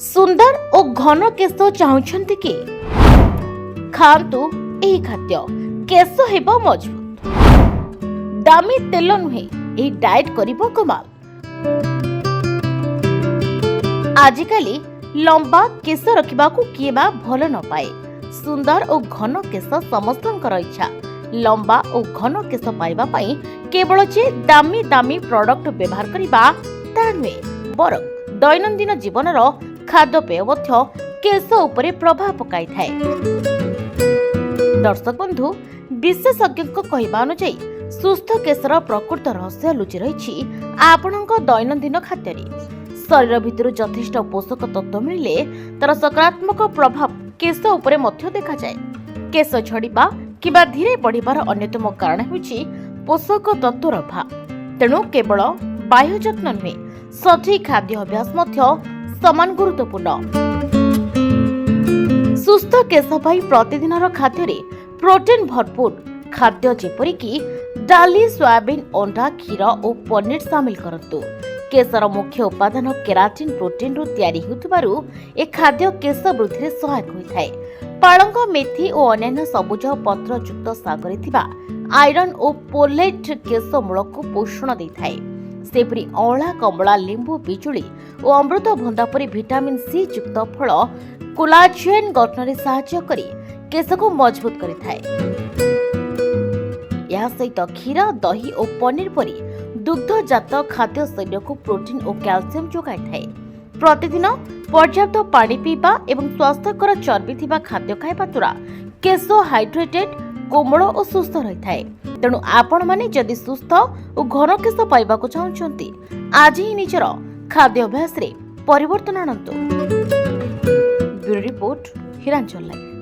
सुंदर और घन केश चाहूछंती कि खातु एही खाद्य केश हेबो मजबूत। दामी तेल नुहे एही डाएट करिबो कमाल। आजिकाली लंबा केश रखिबाकू किए बा भल न पाए। सुंदर और घन केश समस्तंकर इच्छा। लंबा और घन केश पाइबा पई केवल जे दामी दामी प्रोडक्ट व्यवहार करिबा ता नुहे, बरं दैनंदिन जीवनर खाद्यपेय मध्य केश उपरे प्रभाव पकाई थाए। दर्शक बंधु, विशेषज्ञ कहवा अनुଯାयी सुस्थ केशर प्रकृत रहस्य लुचि रही आपणक दैनंदिन खाद्य। शरीर भितर यथेष्ट पोषक तत्व मिले तार सकारात्मक प्रभाव केश उपरे मध्य देखा जाए। केश झड़िबा किबा धीरे बढ़िबार अन्यतम कारण हेउछि पोषक तत्वर अभाव। तेणु केवल बाह्य यत्न नुहे, सठिक खाद्य अभ्यास मध्य समान गुरुत्वपूर्ण। सुस्थ केश पाई प्रतिदिनर खाद्य प्रोटीन भरपूर खाद्य जेपरिक डाली, सोयाबीन, अंडा, क्षीर और पनीर सामिल करंतु। केशर मुख्य उपादान केराटिन प्रोटीन रु तैयारी होतिबारु ए खाद्य केश वृद्धि रे सहायक होइथाय। पालंग, मेथी और अन्य सबुज पत्र युक्त सागरे थिबा आयरन और पोलेट केश मूल को पोषण देइथाय। सेपरी अँला, कमला, लिंबू, बिजुली और अमृतभंदा परी विटामिन सी युक्त फल कोलाजेन गठन रे सहायता करी केश को मजबूत करिथाय। या सहित क्षीर, दही और पनीर परी दुग्धजात खाद्य शरीर को प्रोटीन और कैल्शियम जोगाई थाए। प्रतिदिन पर्याप्त पानी पीवा एवं स्वास्थ्यकर चर्बी थिबा खाद्य खाइबा द्वारा केश हाइड्रेटेड, कोमल और सुस्थ रही थाए। तेणु आपण माने जदि सुस्थ और घन केश पाइबाकू चाहुछंती, आज ही निजर खाद्य अभ्यास रे परिवर्तन आणंतु। Bureau report, Hiranchal live.